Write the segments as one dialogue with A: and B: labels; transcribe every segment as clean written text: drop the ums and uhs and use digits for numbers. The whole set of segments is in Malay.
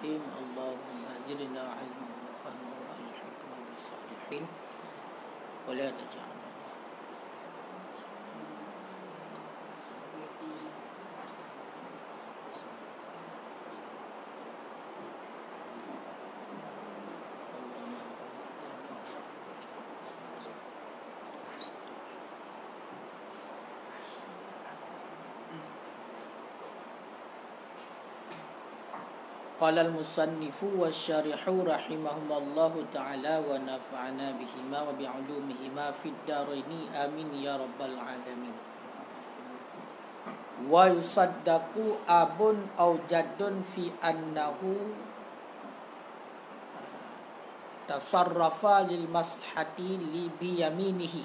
A: الرحيم اللهم زدنا علما وفهما والحقنا بالصالحين ولا تجعل قال المصنف والشارح رحمهم الله تعالى ونفعنا بهما وبعلومهما في الدارين آمين يا رب العالمين. ويصدق أب أو جد في أنه تصرف للمصلحة بيمينه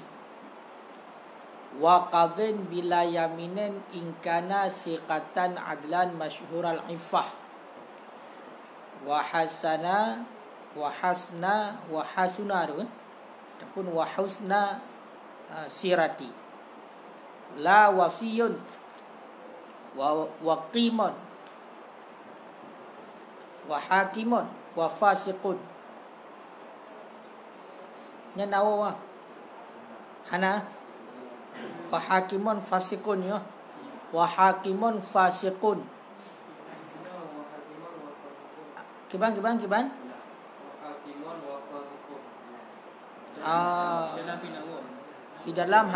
A: وقضٍ بلا يمين إن كان ثقة عدلا مشهور العفة wahasna ataupun wahusna sirati la wasiyun wa qimun wa hakimun wa fasiqun nya nawa hana wa hakimun fasiqun ya wa hakimun fasiqun Kiban. Idalam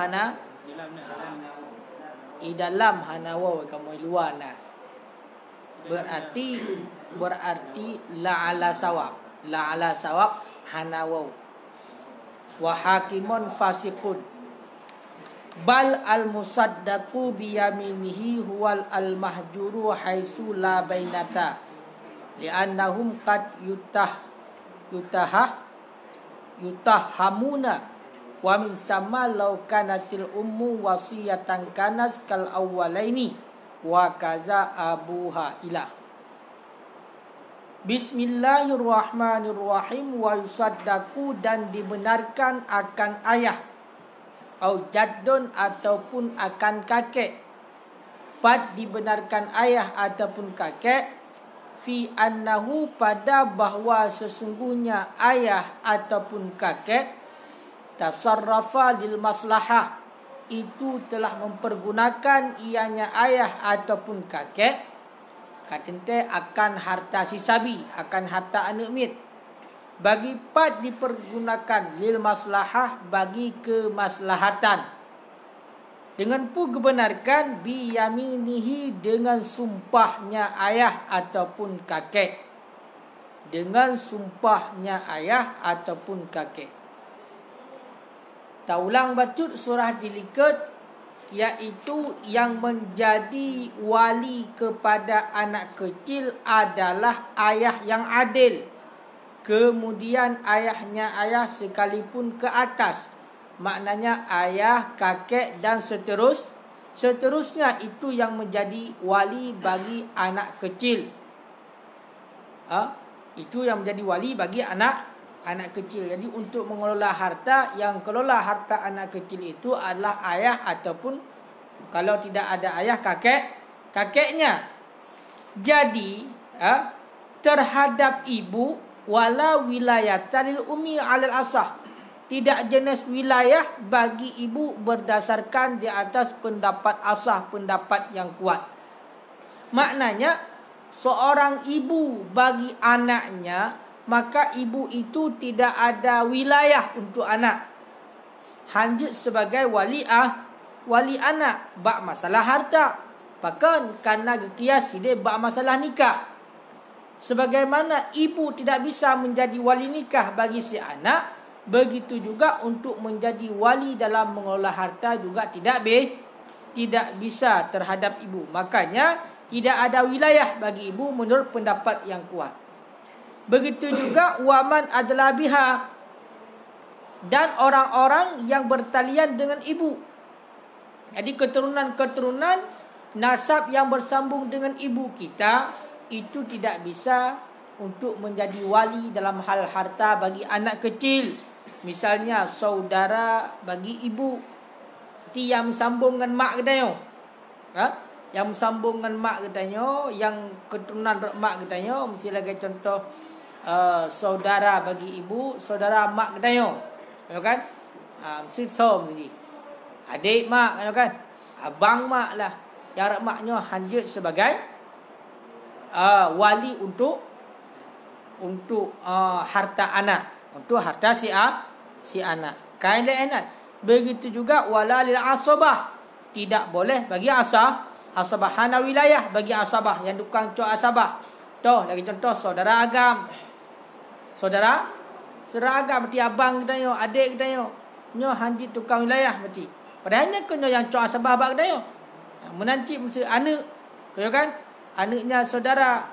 A: hana waw kamu luar nah. Berarti la ala sawab hana waw. Wa hakimun fasiqun. Bal al musaddaqu bi yaminihi huwal al mahjuru haitsu la bainata. Li'annahum qad yutahamuna wa min sama law kanatil ummu wasiyatan kanas kal awwalaini wa kaza abuha ilah. Bismillahirrahmanirrahim. Wa yusaddaqu dan dibenarkan akan ayah au jaddun ataupun akan kakek. Pad dibenarkan ayah ataupun kakek fi annahu pada bahwa sesungguhnya ayah ataupun kakek tasarrafa lil maslahah itu telah mempergunakan ianya ayah ataupun kakek katente akan harta sisabi akan harta anak bagi pad dipergunakan lil maslahah bagi kemaslahatan dengan dibenarkan bi yaminihi dengan sumpahnya ayah ataupun kakek. Dengan sumpahnya ayah ataupun kakek. Taulang bacut surah dilikat iaitu yang menjadi wali kepada anak kecil adalah ayah yang adil. Kemudian ayahnya ayah sekalipun ke atas. Maknanya ayah, kakek dan seterusnya itu yang menjadi wali bagi anak kecil. Itu yang menjadi wali bagi anak kecil. Jadi untuk mengelola harta, yang kelola harta anak kecil itu adalah ayah ataupun kalau tidak ada ayah kakeknya. Jadi terhadap ibu wala wilayatan lil ummi 'alal asah. Tidak jenis wilayah bagi ibu berdasarkan di atas pendapat asah, pendapat yang kuat. Maknanya seorang ibu bagi anaknya, maka ibu itu tidak ada wilayah untuk anak. Hanya sebagai wali anak, bak masalah harta. Bahkan karena kias dia bak masalah nikah. Sebagaimana ibu tidak bisa menjadi wali nikah bagi si anak, begitu juga untuk menjadi wali dalam mengelola harta juga tidak bisa terhadap ibu. Makanya tidak ada wilayah bagi ibu menurut pendapat yang kuat. Begitu juga waman adalah biha dan orang-orang yang bertalian dengan ibu. Jadi keturunan nasab yang bersambung dengan ibu kita itu tidak bisa untuk menjadi wali dalam hal harta bagi anak kecil. Misalnya saudara bagi ibu yang sambung dengan mak kedayo. yang sambung dengan mak katanya, yang keturunan mak katanya, mesti lagi contoh saudara bagi ibu, saudara mak katanya. Ya kan? Mesti mesti. Adik mak kan? Abang mak lah. Yang maknya hanjut sebagai wali untuk harta anak, untuk harta si anak. Kaedah. Begitu juga wala lil asabah. Tidak boleh bagi asabah hana wilayah, bagi asabah yang tukang cok asabah. Tuh lagi contoh saudara agam. Saudara agam berarti abang kita adik kita nyo hanjit tukang wilayah berarti. Padahalnya kena yang cok asabah bak kita menanti mesti anak. Kaya kan? Anaknya saudara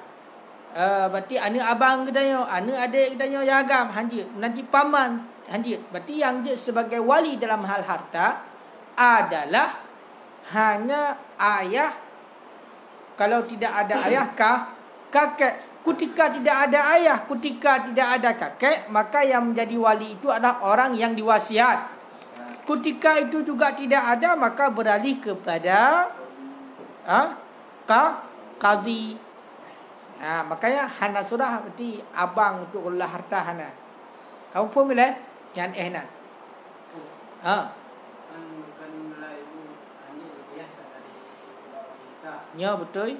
A: berarti anak abang kita anak adik kita yang agam hanjit. Menanti paman hanjit. Berarti yang dia sebagai wali dalam hal harta adalah hanya ayah. Kalau tidak ada ayah kakek. Ketika tidak ada ayah, ketika tidak ada kakek, maka yang menjadi wali itu adalah orang yang diwasiat. Ketika itu juga tidak ada, maka beralih kepada qadhi. Makanya hana surah berarti abang untuk ulah harta hana. Kamu pun boleh jangan ehnan. Ya betul.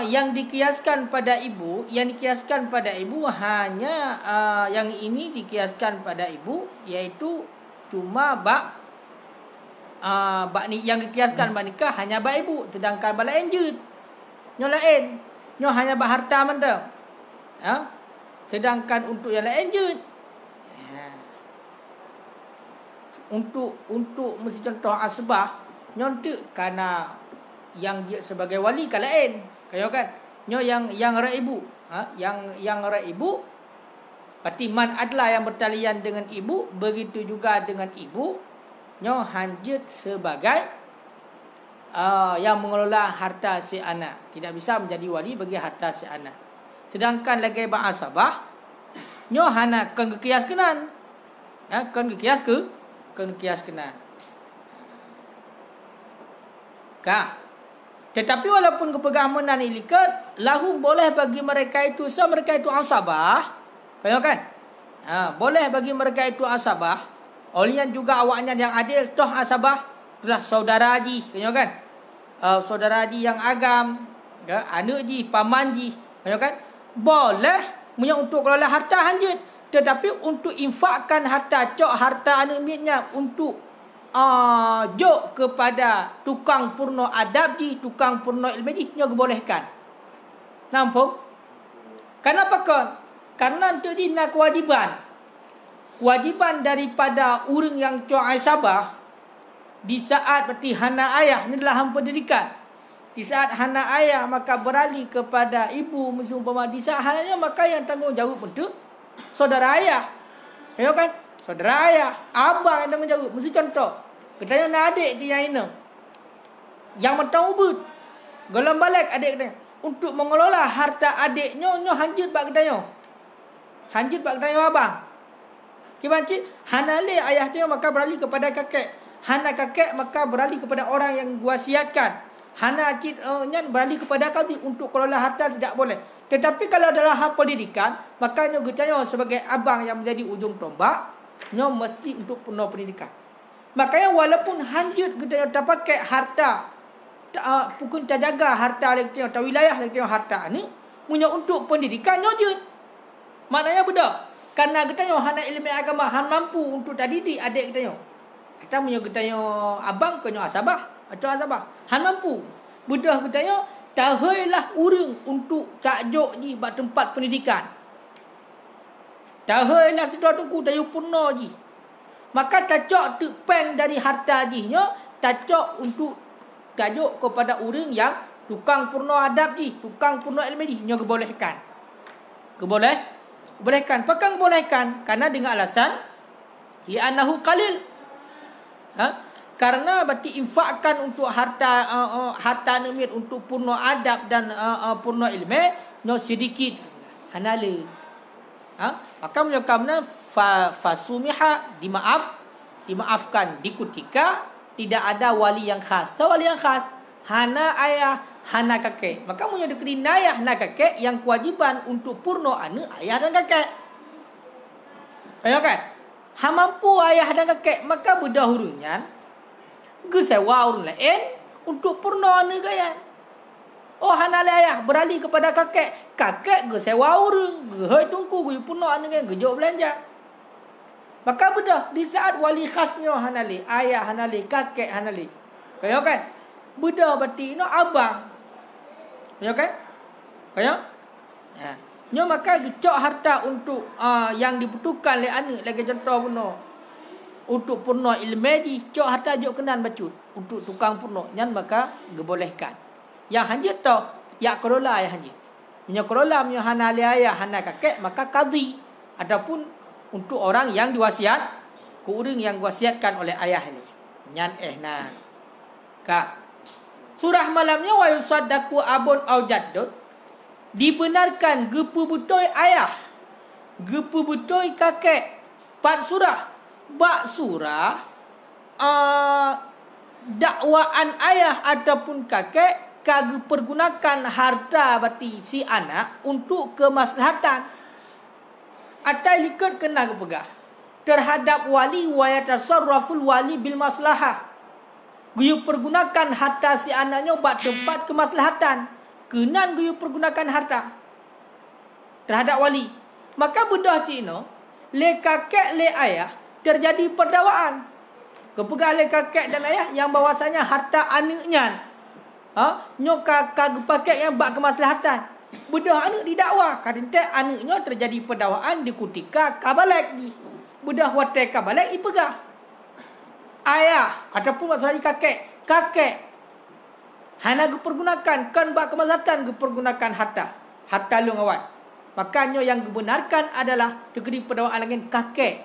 A: Yang dikiaskan pada ibu, hanya yang ini dikiaskan pada ibu, yaitu cuma bak ni yang dikiaskan bak nikah hanya bak ibu, sedangkan bak lain je. Nyo lain. Nyo hanya bak harta menda. Sedangkan untuk yang lain je. Untuk mesti contoh asbah nyontek karena yang dia sebagai wali kan lain. Kaya kan? Nyo yang ra ibu, yang ra ibu berarti man adlah yang bertalian dengan ibu, begitu juga dengan ibu nyo hanjut sebagai yang mengelola harta si anak. Tidak bisa menjadi wali bagi harta si anak. Sedangkan lagi ba asabah nyo hana kan kias kenan. Kan kias kenan. Tetapi walaupun kepegaman ilikat, lahu boleh bagi mereka itu asabah. Kaya kan? Boleh bagi mereka itu asabah. Olian juga awaknya yang adil, toh asabah itulah saudara haji, kaya kan? Saudara haji yang agam, anak ji, paman ji, kaya kan? Boleh punya untuk kelola harta hanjut, tetapi untuk infakkan harta, cok harta anak miliknya untuk jok kepada tukang purno adab ji, tukang purno ilmu ji, nyo bolehkan. Nampak? Kenapa kan? Karena untuk di nak kewajiban daripada orang yang cok asabah di saat berarti hana ayah, ini adalah pendidikan. Di saat hana ayah maka beralih kepada ibu, umpama di saat hananya maka yang tanggungjawab untuk saudara ayah. Ya kan? Saudara ayah, abang yang tanggungjawab. Mesti contoh. Katanya nak adik dia yang ini. Yang mentang ubud. Golong balik adik dia. Untuk mengelola harta adiknya, nyo hanjut bak katanya. Hanjut bak katanya abang. Kibancit, hana le ayah dia maka beralih kepada kakek. Hana kakek maka beralih kepada orang yang wasiatkan. Hana cid beralih kepada qadhi untuk kelola harta tidak boleh. Tetapi kalau adalah hal pendidikan, maka nyo katanya sebagai abang yang menjadi ujung tombak, nyo mesti untuk penuh pendidikan. Makanya walaupun hanjut kita tak pakai harta, pukul tak jaga harta lektir atau wilayah lektir harta ni, punya untuk pendidikan nyojut. Maknanya beda. Karena kita yang hana ilmu agama, han mampu untuk tak didik adik kita yang. Kita punya kita yang abang kena asabah, atau asabah. Han mampu. Beda kita yang tahailah urang untuk takjok di tempat pendidikan. Tahailah sesuatu ku tayu purna ji. Maka tajok tepeng dari harta jinya, tajok untuk tajuk kepada orang yang tukang purna adab ji, tukang purna ilmu ji, nya kebolehkan. Kebolehkan. Pakang bolehkan karena dengan alasan ya annahu qalil. Karena berarti infakkan untuk harta nemir untuk purna adab dan purna ilmu nya sedikit hanale. Maka menyakamna fasumiha dimaaf dimaafkan di ketika tidak ada wali yang khas. Tahu wali yang khas? Hana ayah, hana kakek. Maka punya dikeri ayah, hana kakek yang kewajiban untuk purno anu ayah dan kakek. Ayo kan? Ha mampu ayah dan kakek, maka budak hurunyan ge sewa urun lain untuk purno anu gaya. Oh hana ayah beralih kepada kakek. Kakek ge sewa urun, ge tungku ge purno anu gaya, ge jauh belanja. Maka budak di saat wali khasnya hanali, ayah hanali, kakek hanali. Kaya kan? Budak berarti no abang. Kaya kan? Kaya? Ya. Nyo maka gecok harta untuk yang dibutuhkan oleh anak lagi contoh puno. Untuk purno ilmu cok harta jok kenan bacut untuk tukang purno nyan maka gebolehkan. Yang hanjit tu ya kelola ya hanjit. Nyo kelola nyo hanali ayah hana kakek maka qadhi ataupun untuk orang yang diwasiat ku urang yang diwasiatkan oleh ayah ni. Nyan nah. Ka. Surah malamnya wa yusaddaqu abun au jaddud dibenarkan gepu butoi ayah, gepu butoi kakek. Pat surah, bak surah dakwaan ayah ataupun kakek kage pergunakan harta berarti si anak untuk kemaslahatan. Atau likat kena kepegah terhadap wali wa yatasarraful wali bil maslahah. Guyu pergunakan harta si anaknya buat tempat kemaslahatan. Kenan guyu pergunakan harta terhadap wali. Maka budak cino le kakek le ayah terjadi perdawaan. Kepegah le kakek dan ayah yang bahwasanya harta anaknya nyo kakak pakai yang buat kemaslahatan. Budak anak didakwa kadang anaknya terjadi perdakwaan di ketika kabalek di budak watai kabalek ipegah ayah ataupun masalah kakek hana dipergunakan kan buat kemaslahatan dipergunakan harta lu ngawat. Makanya yang dibenarkan adalah diberi perdakwaan dengan kakek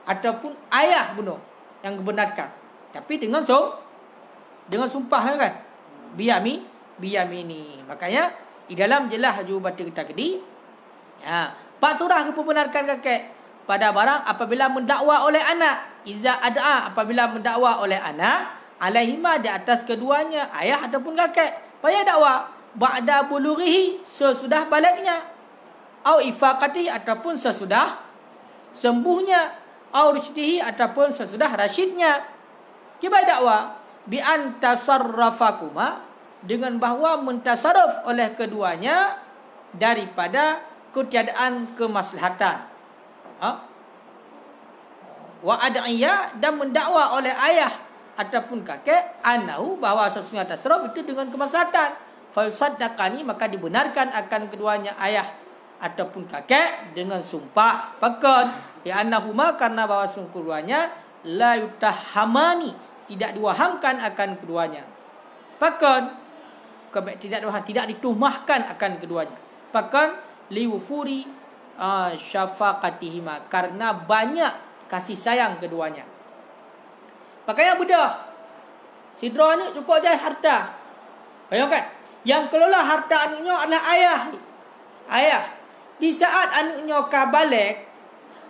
A: ataupun ayah bunuh yang dibenarkan, tapi dengan sumpah kan biyamini. Makanya di dalam jelas haju baca kita kedi. Pak surah kebenarkan kakek pada barang apabila mendakwa oleh anak. Iza ad'a apabila mendakwa oleh anak alaihima di atas keduanya ayah ataupun kakek. Payah dakwa ba'da bulughihi sesudah baliknya. Au ifaqati ataupun sesudah sembuhnya. Au rusydihi ataupun sesudah rasyidnya. Kibai dakwa bi an tasarrafakuma dengan bahawa mentasarruf oleh keduanya daripada ketiadaan kemaslahatan. Wa ad'iya dan mendakwa oleh ayah ataupun kakek anau bahawa sesungguhnya tasarruf itu dengan kemaslahatan. Fa yusaddaqani maka dibenarkan akan keduanya ayah ataupun kakek dengan sumpah pekan di annahuma karena bahawa keduanya la yutahamani tidak diwahamkan akan keduanya. Pekan tidak dituhmahkan akan keduanya. Bahkan liwufuri syafaqatihima karena banyak kasih sayang keduanya. Makanya budak sidra ni cukup je harta. Bayangkan yang kelola harta anaknya adalah ayah. Di saat anaknya kabalek,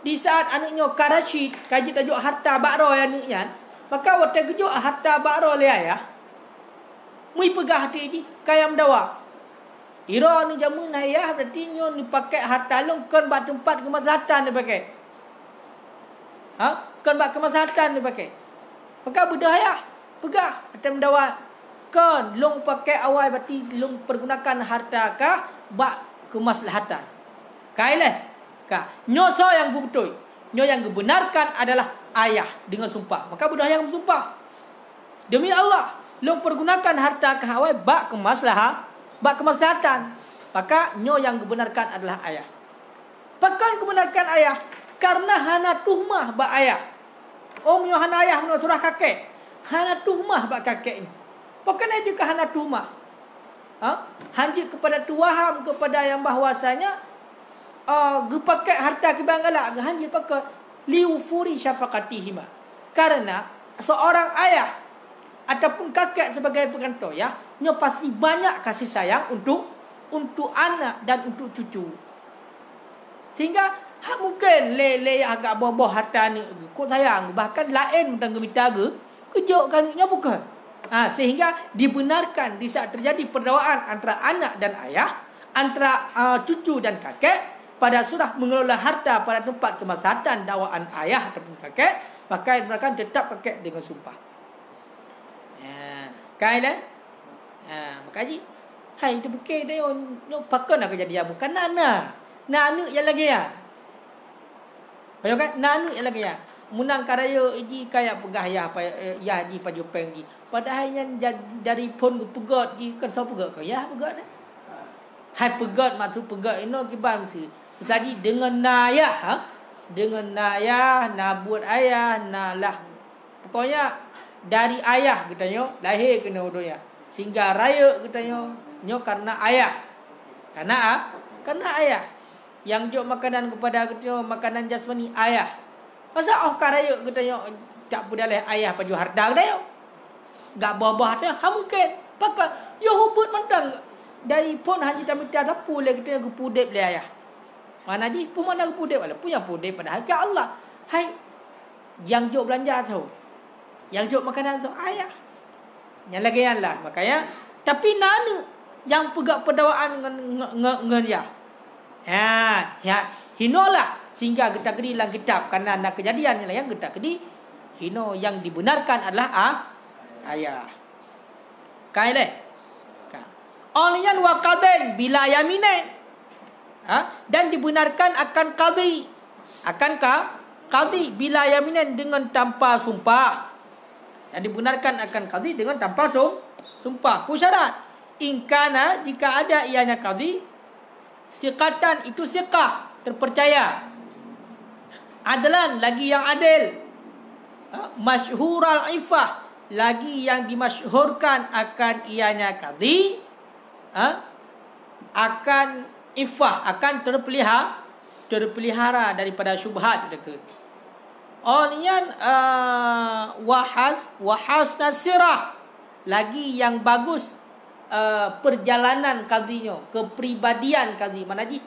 A: di saat anaknya karasyid, kaji tajuk harta bakro anaknya, maka waktu kejuk harta bakro le ayah mui pegah hati ni kaya mendawa. Ira ni jamu ayah berarti nyo ni pakai harta long kan buat tempat kemaslahatan ni pakai. Kan buat kemaslahatan ni pakai. Maka budak ayah pegah atau mendawa kan long pakai awal berarti long pergunakan harta ka buat kemaslahatan. Kailah ka nyo so yang betul. Nyo yang dibenarkan adalah ayah dengan sumpah. Maka budak yang bersumpah demi Allah long pergunakan harta kahawai bak kemaslahatan. Maka nyo yang dibenarkan adalah ayah. Bahkan kebenarkan ayah karena hana tuhmah bak ayah. Nyo hana ayah menurut surah kakek. Hana tuhmah bak kakek ni. Bahkan aja ke hana tuhmah. Hanjit kepada tuaham kepada yang bahwasanya gepakai harta kebanggalak hanjit pakai liufuri syafaqatihima. Karena seorang ayah ataupun kakek sebagai pengantor ya, nyo pasti banyak kasih sayang untuk anak dan untuk cucu. Sehingga mungkin le agak bawah harta ni kau sayang, bahkan lain tentang gemita ke kejok kanuknya bukan. Sehingga dibenarkan di saat terjadi perdawaan antara anak dan ayah, antara cucu dan kakek, pada surah mengelola harta pada tempat kemaslahatan dakwaan ayah ataupun kakek, maka mereka tetap pakai dengan sumpah. Kailah. Maka ji, hai itu pakai dia pakai nak kejadian bukan nana. Nana yang lagi ya. Ayo kan nana yang lagi ya. Munang karaya ji kayak pegah ya ji paju peng ji. Padahal yang dari pun pegat ji kan so pegat ke ya pegat dah. Hai pegat maksud pegat ini kiban mesti. Jadi dengan nayah dengan nayah nabut ayah nalah. Pokoknya dari ayah katanya lahir kena udoya. Sehingga raya katanya nyo karena ayah. Karena ayah. Yang jok makanan kepada katanya makanan jasmani ayah. Masa karaya katanya tak pedalih ayah paju harta katanya. Gak bawah dia mungkin pakai yo hubut mentang dari pun haji tamita tapu le katanya gepudep le ayah. Mana ji pun mana gepudep walaupun yang pudep pada hak Allah. Hai yang jok belanja tu. Yang jok makanan tu ayah. Yang lagi yang lah. Makanya tapi nana yang pegak pedawaan dengan ya. Hinolah sehingga kita kedi dalam kitab karena nak kejadian yang kita kedi hino yang dibenarkan adalah ayah. Kaileh. Olian wa qadain bila yaminen. Dan dibenarkan akan qadhi. Akankah qadhi bila yaminen dengan tanpa sumpah. Dan dibenarkan akan qadhi dengan tanpa sumpah. Syarat ingkana jika ada ianya qadhi siqatan itu siqah terpercaya. Adlan lagi yang adil. Masyhural ifah lagi yang dimasyhurkan akan ianya qadhi akan ifah akan terpelihara daripada syubhat dekat. Onian wahas nasirah lagi yang bagus perjalanan qadhinya, kepribadian qadhi. Mana ji?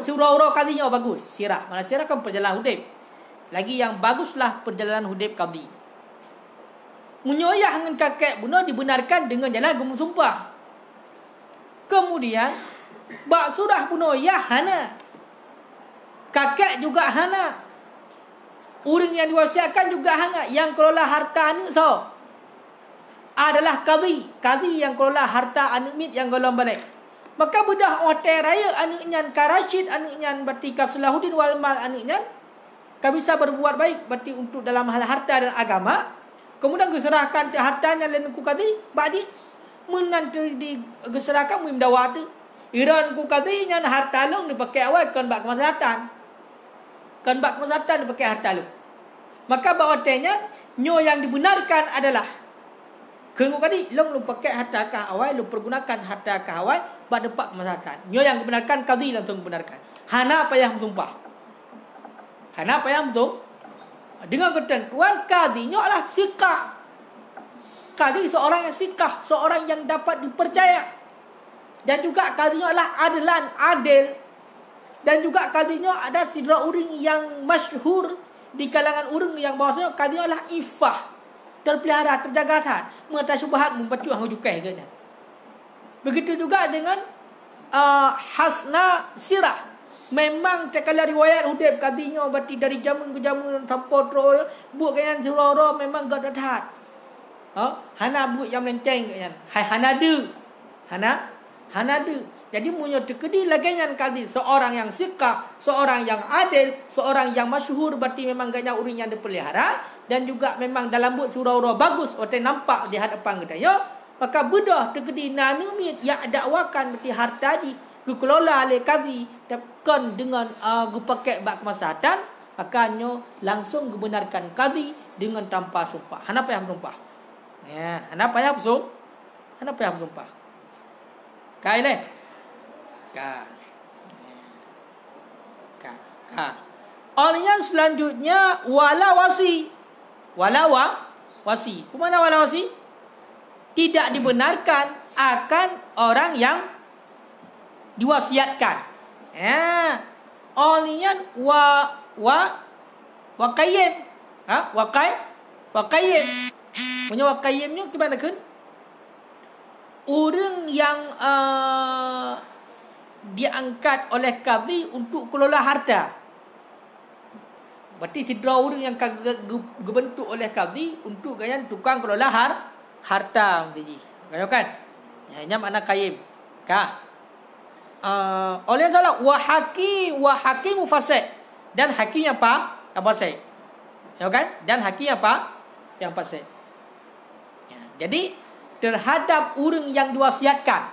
A: Surau-surau qadhinya bagus. Sirah. Mana sirah kan perjalanan hidup. Lagi yang baguslah perjalanan hidup qadhi. Menyoyah dengan kakek bunuh dibenarkan dengan jalan gemu sumpah. Kemudian bak surah bunuh ya hana. Kakek juga hana. Orang yang diwasiatkan juga hana. Yang kelola harta anak so adalah qadhi. Qadhi yang kelola harta anak mit yang golong balik. Maka budak hotel raya anaknya Karashid anaknya berarti Salahuddin wal mal anaknya kan bisa berbuat baik berarti untuk dalam hal harta dan agama. Kemudian diserahkan hartanya lain ku qadhi badi menanti diserahkan muim dawat. Iran ku qadhi nya harta long dipakai awal kan bak kemaslahatan. Kan bak kemaslahatan dipakai harta long. Maka bawatnya nyo yang dibenarkan adalah kenu qadhi long lu pakai harta ka awal lu pergunakan harta ka awal bak depak kemaslahatan. Nyo yang dibenarkan qadhi langsung benarkan. Hana apa yang sumpah. Hana apa yang betul? Dengan ketentuan qadhi nyo adalah siqah. Qadhi seorang yang siqah, seorang yang dapat dipercaya. Dan juga qadhinya adalah adlan, adil. Dan juga qadhinya ada sidra orang yang masyhur di kalangan orang yang bahasanya qadhinya adalah ifah, terpelihara, terjaga. Mengetahui syubhat membacu hujukai katanya. Begitu juga dengan hasna sirah. Memang tekala riwayat hudib qadhinya berarti dari jamun ke jamun tanpa terus buat kayan surau memang gak dahat. Hana buat yang melenceng katanya. Hai hanadu. Jadi punya tekedi lagi yang qadhi seorang yang siqah, seorang yang adil, seorang yang masyhur berarti memang gaknya orang yang dipelihara dan juga memang dalam buat surau-surau bagus otak nampak di hadapan kita ya. Maka bedah tekedi nanumit yang dakwakan berarti harta di dikelola oleh qadhi tekan dengan pakai bak kemaslahatan makanya langsung dibenarkan qadhi dengan tanpa sumpah. Hana payah sumpah. Ya, hana payah sumpah. Kaileh. Ka. Orang selanjutnya wala wasi. Kemana wala wasi? Tidak dibenarkan akan orang yang diwasiatkan. Onian wa qayyim. Wa qayyim. Punya wa qayyimnya gimana kan? Orang yang diangkat oleh qadhi untuk kelola harta. Berarti sidra orang yang dibentuk oleh qadhi untuk gaya tukang kelola harta jadi. Gaya kan? Ini makna qayyim. Ka. Oleh salah wa hakim fasih dan hakim apa? Apa fasih. Ya kan? Dan hakim apa? Yang fasih. Ya, jadi terhadap orang yang diwasiatkan.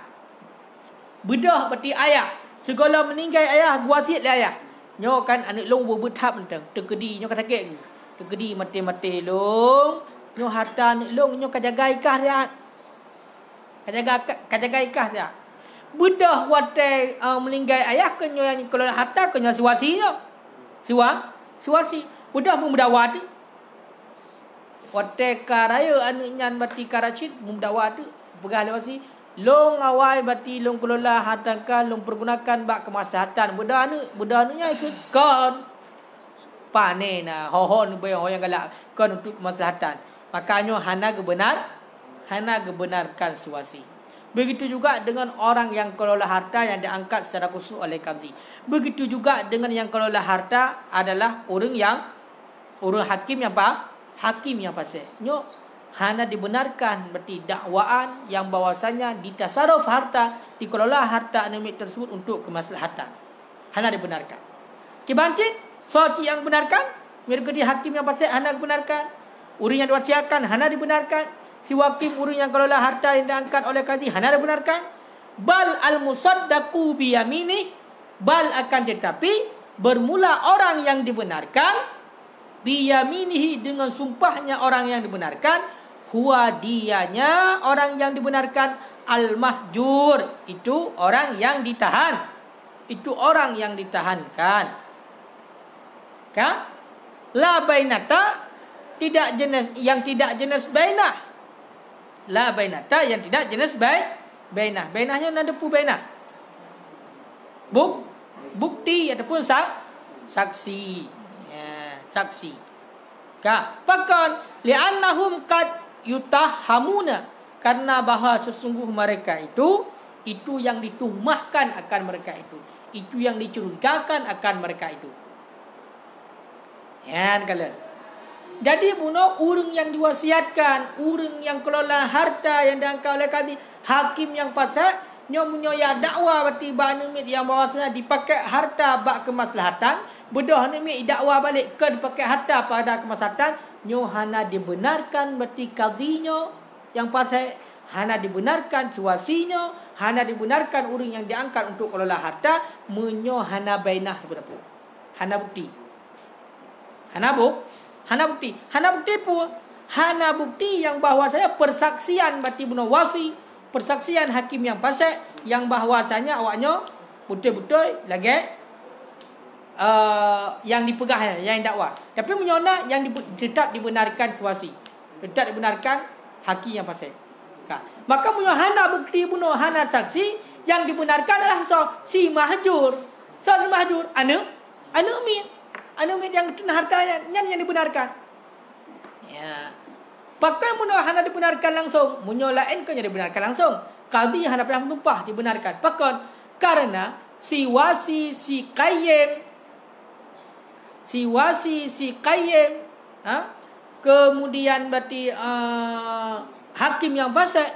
A: Bedah berarti ayah. Segala meninggal ayah, wasiat le ayah. Nyo kan anak long berbetap mentang. Terkedi nyo kata kek. Terkedi mati-mati long. Nyo harta anak long nyo kajaga ikah dia. Kajaga ikah dia. Bedah watai meninggal ayah ke nyo yang kelola harta ke nyo siwasi nyo. Siwasi. Bedah pun berdawat. Watai karaya anak nyan bati karacit berdawat. Pegah lewasi. Long awal bati long kelola hartakan long pergunakan bak kemaslahatan budanya ikut kon panena hohon be yang galak kon untuk kemaslahatan makanya hana gebenarkan suasi. Begitu juga dengan orang yang kelola harta yang diangkat secara khusus oleh qadhi. Begitu juga dengan yang kelola harta adalah orang hakim yang apa? Hakim yang fasih. Nyo hana dibenarkan berarti dakwaan yang bahwasanya ditasarruf harta, dikelola harta anak tersebut untuk kemaslahatan. Hana dibenarkan. Kibancin soci yang benarkan, mereka di hakim yang fasih hana dibenarkan. Urang yang diwasiatkan hana dibenarkan. Si wakil urang yang kelola harta yang diangkat oleh qadhi hana dibenarkan. Bal al-musaddaqu bi yamini, bal akan tetapi bermula orang yang dibenarkan biyaminihi dengan sumpahnya orang yang dibenarkan, huwa dianya orang yang dibenarkan, al-mahjur itu orang yang ditahan, itu orang yang ditahankan. Ka? La bainata tidak jenis yang tidak jenis bainah. La bainata yang tidak jenis bainah. Bainahnya ada pu bainah. Bukti ataupun saksi. Saksi. Bahkan li'annahum qad yutahamuna, karena bahwa sesungguh mereka itu yang dituhmahkan akan mereka itu yang dicurigakan akan mereka itu. Ya kalian. Jadi bunuh urang yang diwasiatkan, urang yang kelola harta yang diangkat oleh qadhi, hakim yang fasih nyo ya dakwah berarti banumit yang bahwasanya dipakai harta bak kemaslahatan, bedah ni dakwah balik ke dipakai harta pada kemaslahatan, nyo hana dibenarkan berarti qadhinyo yang fasih, hana dibenarkan suasinyo, hana dibenarkan orang yang diangkat untuk kelola harta, menyo hana bainah sebut apa? Hana bukti. Hana bukti yang bahwasanya persaksian berarti bunuh wasi, persaksian hakim yang fasih yang bahwasanya awaknya betul-betul lagi yang dipegah yang dakwah. Tapi menyona yang tetap dibenarkan suasi, tetap dibenarkan hakim yang fasih. Maka punya hana bukti bunuh hana saksi yang dibenarkan adalah si mahjur. Si mahjur anu mit yang kena hartanya yang dibenarkan. Ya. Pakai bunuh hana dibenarkan langsung, munyo lain kan dibenarkan langsung. Qadhi hana payah tumpah dibenarkan. Pakon karena si wasi si qayyim kemudian berarti hakim yang fasih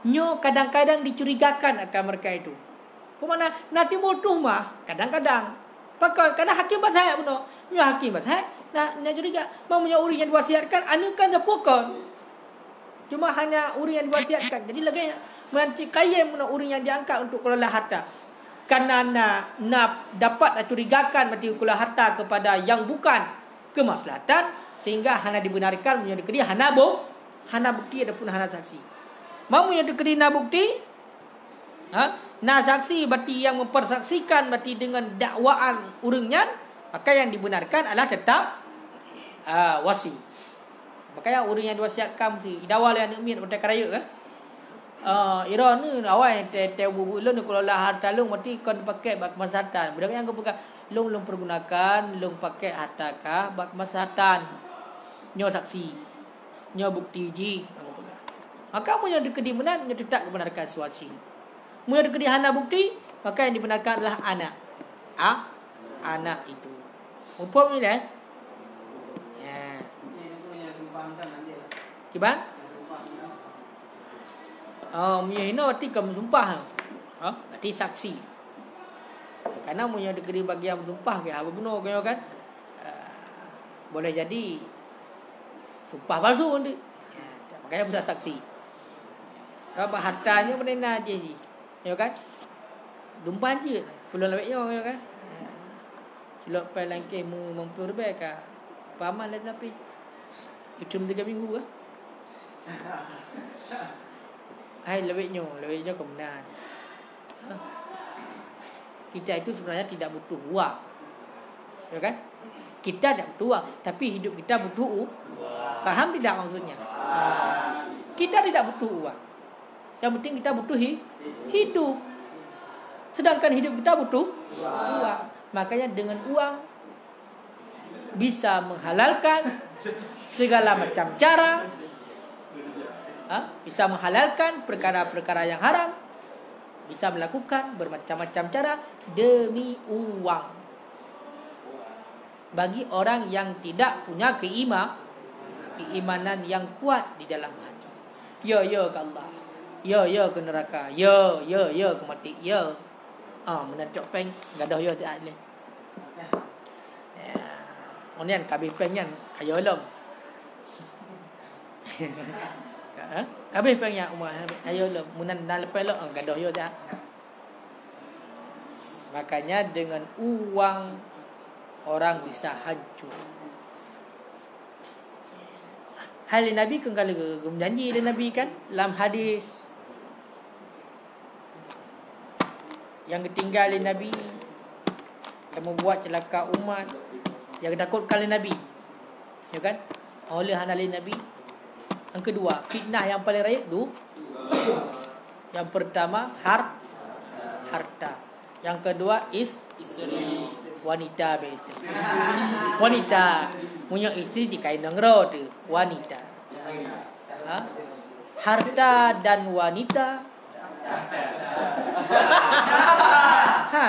A: nyo kadang-kadang dicurigakan akan mereka itu. Pemana nanti mutuh mah kadang-kadang. Pakon karena hakim fasih bunuh. Nyo hakim fasih nah curiga mau punya urang yang diwasiatkan anu kan sepukon. Cuma hanya urang yang diwasiatkan. Jadi lagi menanti qayyim punya urang yang diangkat untuk kelola harta. Karena nak dapat curigakan berarti kelola harta kepada yang bukan kemaslahatan, sehingga hana dibenarkan punya dikedi hana bukti ataupun hana saksi. Mau punya dikedi hana bukti, nah saksi berarti yang mempersaksikan berarti dengan dakwaan urangnya, maka yang dibenarkan adalah tetap wasi. Makanya orang yang diwasiatkan mesti idawal yang umit utai karaya ke. Ira ni awal te bubu lu ni kelola harta lu mesti kon pakai bak kemaslahatan. Budak yang kau Long pergunakan, long pakai harta kah bak kemaslahatan. Nyo saksi. Nyo bukti ji. Maka mu yang dikedi benar, nyo tetap membenarkan suasi. Mu yang dikedi hana bukti, maka yang dibenarkan adalah anak. Anak itu. Upam ni dah. Ya. Kiban? Muyahina berarti kamu sumpah. Berarti saksi. Karena punya dikeri bagi yang sumpah ke apa benar kan? Boleh jadi sumpah palsu nanti. Makanya bisa saksi. Kalau hartanya benda aja je. Ya kan? Dumpan je. Pulang lebih ya kan? Celok pai langkeh mampu lebih ka. Paman lah tapi. Itu 3 minggu ke? Hai lebihnya kebenaran. Kita itu sebenarnya tidak butuh uang. Ya kan? Kita tidak butuh uang, tapi hidup kita butuh uang. Paham tidak maksudnya? Kita tidak butuh uang. Yang penting kita butuh hidup. Sedangkan hidup kita butuh uang. Makanya dengan uang bisa menghalalkan segala macam cara. Bisa menghalalkan perkara-perkara yang haram, bisa melakukan bermacam-macam cara demi uang. Bagi orang yang tidak punya keimanan yang kuat di dalam hati. Ya ke Allah, ya ke neraka, ya ke mati, ya. Menancok peng gadah ya tak boleh. Onian kabeh pengnya kayo lom. Kabeh pengnya umah kayo lom munan dan lepas lo gadah yo dah. Makanya dengan uang orang bisa hancur. Hal Nabi kan kalau janji dengan Nabi kan dalam hadis yang ditinggal oleh Nabi, yang membuat celaka umat, yang takutkan oleh Nabi, ya kan? Oleh hanali Nabi. Yang kedua, fitnah yang paling raya tu. Yang pertama harta. Yang kedua isteri. Wanita biasa. Wanita punya isteri jika nengro tu wanita. Harta dan wanita.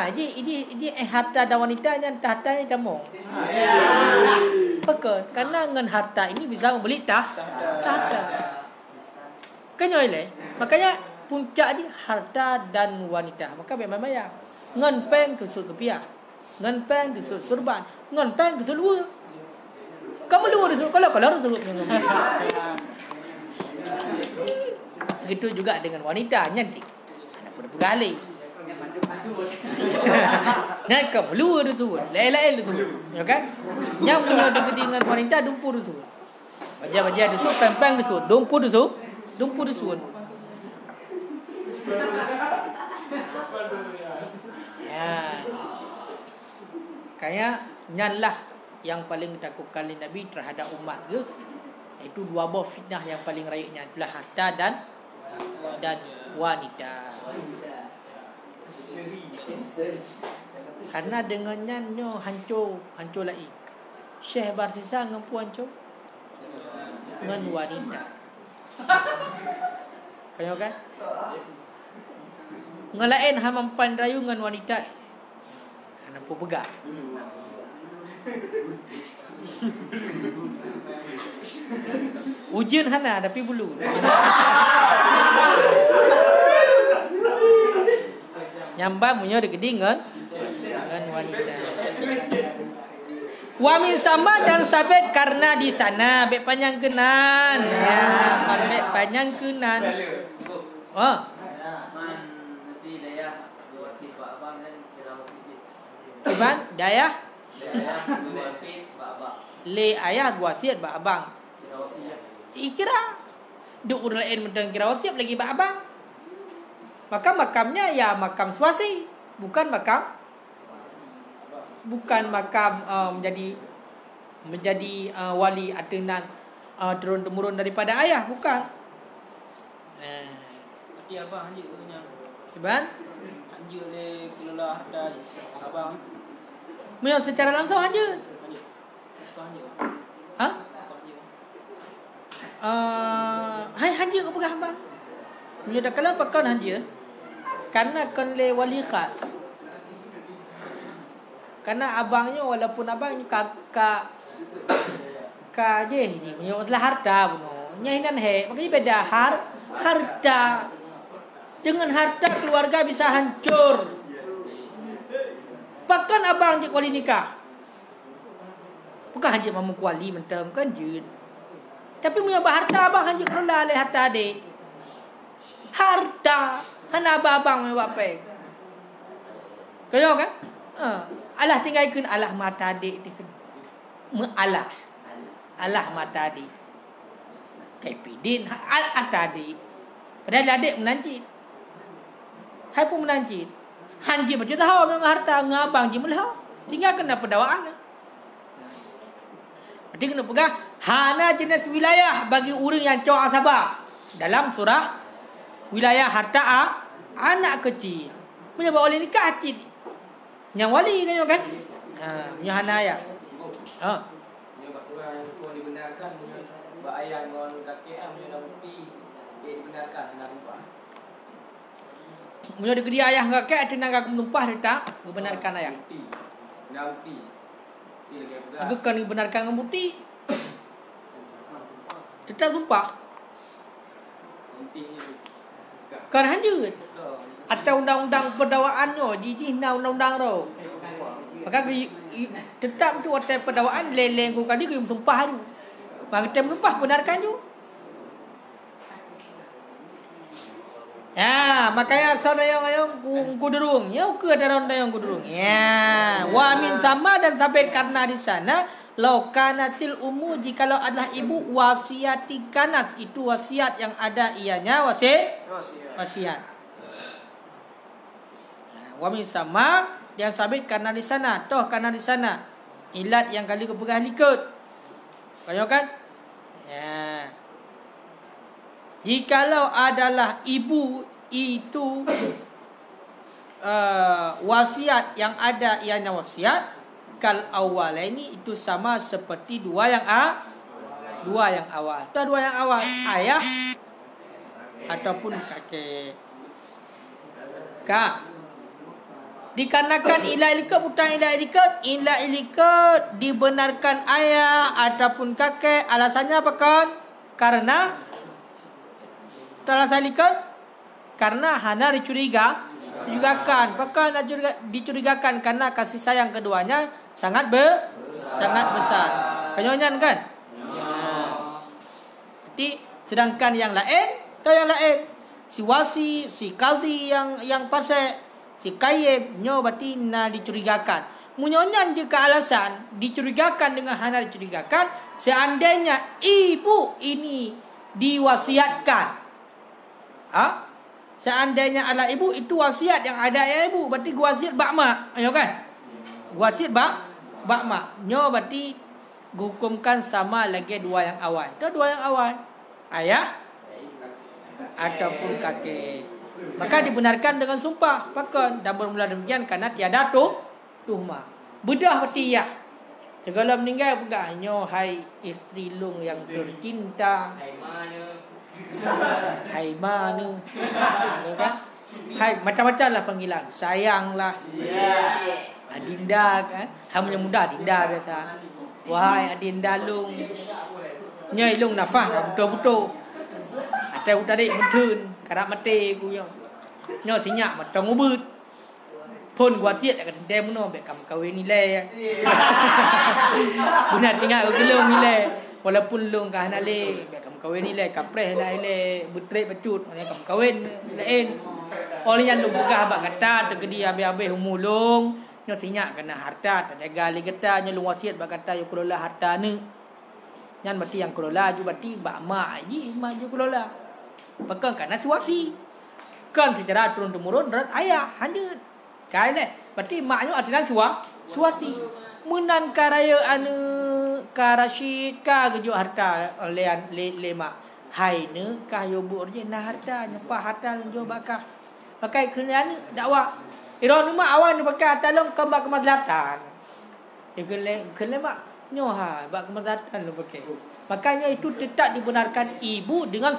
A: Ini harta dan wanita yang harta ni camung. Pekan karena dengan harta ini bisa membeli tahta. Kenyoile. Makanya puncak ni harta dan wanita. Maka memang ya. Ngan peng kesut kepiah. Ngan peng kesut surban. Ngan peng kesut luar. Kamu luar kesut kalau kesut. Begitu juga dengan wanita nyantik. Anak pun bergali. Nak kamu luar tu, lelai tu, ya kan? Yang punya dekat dengan wanita dumpur tu, baca tu, pempeng tu, dumpur tu. Ya, kayak nyanlah yang paling ditakutkan oleh Nabi terhadap umat ke, itu dua buah fitnah yang paling rayaknya adalah harta dan wanita. Karena dengannya nyo hancur lagi. Syekh Barsisa ngampu hancur dengan wanita. Kayo kan? Ngelain hamampan rayu dengan wanita. Kenapa pegang? Ujian hana tapi bulu. Nyambang punya dekeding kan wanita. Wamin sama dan sabit karena di sana bek panjang kenan. Ya, bek panjang kenan. Iban dayah le ayah gua siat ba abang. Ikira duk urlain mentang kira wasiat lagi ba abang. Maka makamnya ya makam suasi, bukan makam menjadi wali atenan turun temurun daripada ayah, bukan.
B: Berarti abang anjir tu nya.
A: Iban
B: Anjir le kelola harta abang.
A: Punya secara langsung hanja. Ha? Hai hanja kau pegang abang. Punya dah kalau pakai hanja. Karena kon le wali khas. Karena abangnya walaupun abangnya kakak je punya masalah harta puno. Nyahinan makanya beda harta. Dengan harta keluarga bisa hancur. Bahkan abang je kuali nikah. Bukan hanya mamu kuali mentang kan je. Tapi punya harta abang hanya kelola le harta adik. Harta hana abang me wape. Kau kan? Allah tinggalkan Allah mata adik dia. Allah mata adik. Kaipidin mata adik. Padahal adik menancit. Hai pun menancit. Hanji macam tahu memang harta ngabang je melah. Sehingga kena pendawaan. Berarti kena pegang hana jenis wilayah bagi orang yang cowok asabah. Dalam surah wilayah harta anak kecil. Punya bawa oleh nikah kecil. Yang wali kan? Punya hana ya.
B: Punya bakulah yang tua dibenarkan. Punya bak ayah dengan kakek punya bukti. Dia dibenarkan dengan rupa.
A: Punya di dia ayah kakek tenaga menumpah dia dibenarkan ayah.
B: Bukti.
A: Aku kan dibenarkan dengan bukti. Tetap sumpah. Kan hanya atau undang-undang perdawaannya jijih undang-undang tu. Maka tetap tu ada perdawaan leleng ku kali ku sumpah tu. Bang tem sumpah benarkan tu. Ya, makanya saudara-saudara kudurung. Ya, ke dalam dayang kudurung. Ya, wa min sama dan sampai karena di sana laukanatil umu jikalau adalah ibu wasiati kanas itu wasiat yang ada ianya wasiat. Wa min sama yang sabit karena di sana, toh karena di sana ilat yang kali kepegang likut. Kayo kan? Ya. Jikalau adalah ibu itu wasiat yang ada ianya wasiat kal awal ini itu sama seperti dua yang awal. Itu dua yang awal ayah ataupun kakek. Dikarenakan ila ilikat bukan ila ilikat dibenarkan ayah ataupun kakek, alasannya apa kan? Karena alasan ilikat karena hana dicurigakan. Bahkan dicurigakan karena kasih sayang keduanya sangat besar. Kenyonya kan? Jadi sedangkan yang lain, si wasi, si kaldi yang pasal si kayeb nyo berarti na dicurigakan. Munyonyan jika alasan dicurigakan dengan hana dicurigakan seandainya ibu ini diwasiatkan. Seandainya adalah ibu itu wasiat yang ada ya ibu berarti wasiat bak mak. Ayo kan? Wasiat bak mak. Nyo berarti hukumkan sama lagi dua yang awal. Itu dua yang awal. Ayah ataupun kakek. Maka dibenarkan dengan sumpah pakan dan bermula demikian karena tiada tuhmah. Bedah berarti ya. Segala meninggal pegahnya hai isteri lung yang tercinta. Hai mana. Kan? Hai macam-macam lah panggilan. Sayanglah. Adinda kan. Hamnya muda Adinda biasa. Wahai Adinda lung. Nyai lung nafah betul-betul. Atau tadi mentun karak mati ku yo. Nyo sinyak macam ubut. Pun gua tiat kat dem no bek kam kawin nilai. Benar tinggal ke long nilai. Walaupun long kah nak le bek kam kawin nilai kapres lah ile butrek becut nya kam kawin lain. Oleh yang lu buka bak kata tegedi habis-habis umulung. Nyo sinyak kena harta terjaga li kata nyo lu wasiat bak kata yo kelola harta ni. Nyan berarti yang kelola ju berarti bak mak ji mak ju kelola. Bahkan karena suasi kan secara turun-temurun dan ayah hanya kaya berarti maknya adalah suasi menan karaya anu karasyid ka gejo harta le mak hai ne ka yo bu je na harta nyepah harta jo bakah pakai kena dakwah iron mak awan pakai harta long kembang kemaslahatan Kelem mak nyoha bak kemeratan lu pakai. Makanya itu tetap dibenarkan ibu dengan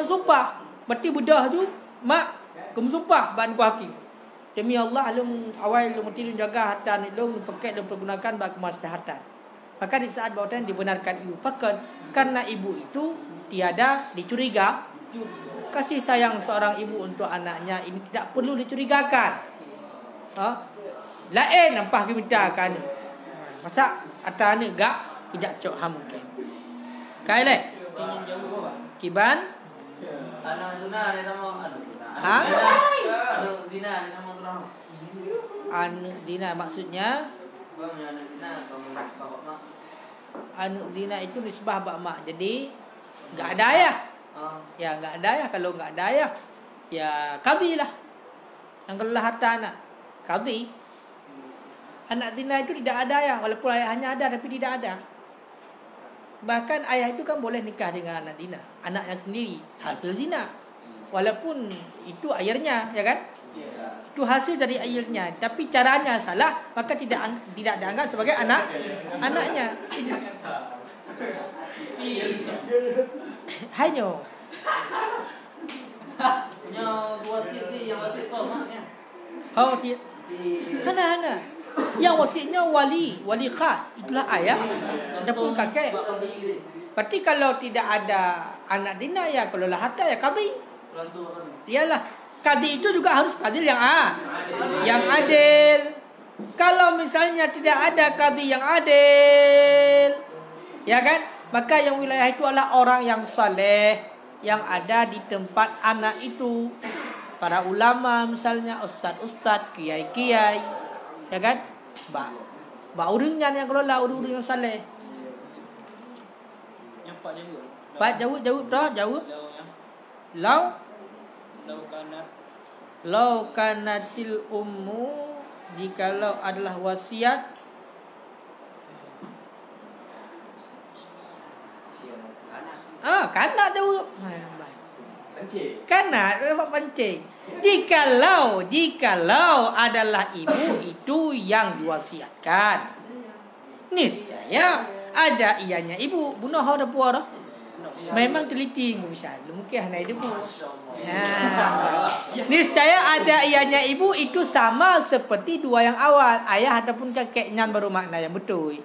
A: sumpah. Berarti bedah tu mak kemusumpah ban ku hakim. Demi Allah alung awal lu mesti jaga harta ni lu pakai dan pergunakan bak kemaslahatan. Maka di saat bawatan dibenarkan ibu pakai karena ibu itu tiada dicuriga. Kasih sayang seorang ibu untuk anaknya ini tidak perlu dicurigakan. Lain nampah kita kan. Masa ata ni gak kijak cok ha mungkin. Kai le. Kiban?
B: Anak zina ni nama anak zina.
A: Ha?
B: Anak zina ni nama terang.
A: Anak zina maksudnya
B: Bang anak zina kamu nisbah mak.
A: anak zina itu nisbah bak mak. Jadi enggak ada ayah. Ya enggak ada ayah. Kalau enggak ada ayah ya qadhi lah. Yang kelola harta anak qadhi. Anak zina itu tidak ada ayah. Walaupun ayahnya ada tapi tidak ada. Bahkan ayah itu kan boleh nikah dengan anak zina, anaknya sendiri hasil zina. Walaupun itu ayahnya, ya kan? Yes. Itu hasil dari ayahnya, tapi caranya salah, maka tidak dianggap sebagai anaknya. Hanya
B: wasit ni yang wasit kau maknya.
A: Oh, wasit. Hana. Yang wasitnya wali khas, itulah ayah ataupun kakek. Berarti kalau tidak ada anak zina ya kelola harta ya qadhi. Iyalah, qadhi itu juga harus qadhi yang adil. Kalau misalnya tidak ada qadhi yang adil, ya kan? Maka yang wilayah itu adalah orang yang saleh yang ada di tempat anak itu. Para ulama misalnya, ustaz-ustaz, kiai-kiai, ya kan? Ba urangnya yang kelola urang yang saleh.
C: Yang pak jawab.
A: Pak jawab dah, jawab. Lau kanatil ummu jikalau adalah wasiat kanak jawab. Kanak dapat pancing. Jikalau adalah ibu itu yang diwasiatkan, niscaya ada ianya ibu. Bunuh ada puara. Memang teliti misal. Mungkin hanya ibu. Niscaya ada ianya ibu itu sama seperti dua yang awal, ayah ataupun kakeknya baru makna yang betul.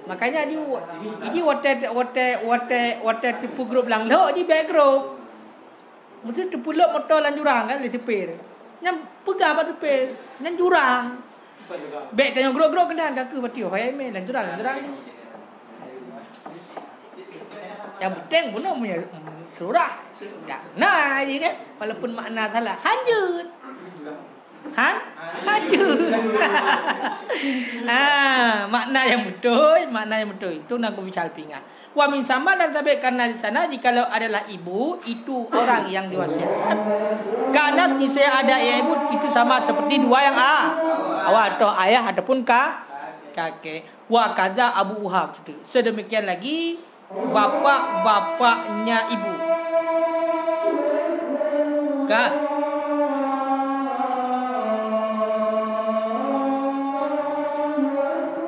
A: Makanya ini wate tipu grup lang lo di back group. Mesti terpuluk motor lan jurang kan le sepir. Nyam pegang apa sepir, nan jurang. Bek tanya grok-grok kenan kaku pati hoy me lan jurang. Yang penting bunuh punya surah. Tak nah je kan. Walaupun makna salah, hanjut. Hanjut. Makna yang betul itu nak bicara pingat. Wa min sama dan sampai karena di sana jikalau adalah ibu itu orang yang diwasiatkan. Karena niscaya ada ibu itu sama seperti dua yang awal atau ayah ataupun kakek. Wa kaza Abu Uhab itu. Sedemikian lagi bapaknya ibu.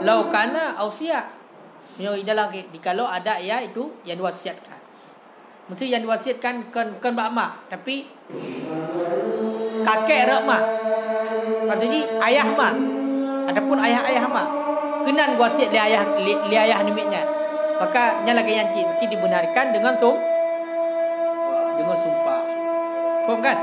A: Laukana ausia. Dalam kalau ada ya itu yang diwasiatkan. Mesti yang diwasiatkan kan bak mak, tapi kakek rak mak. Maksudnya ayah mak ataupun ayah mak. Kenan wasiat li ayah nimitnya. Maka nya lagi yang mesti dibenarkan dengan sumpah. Faham kan?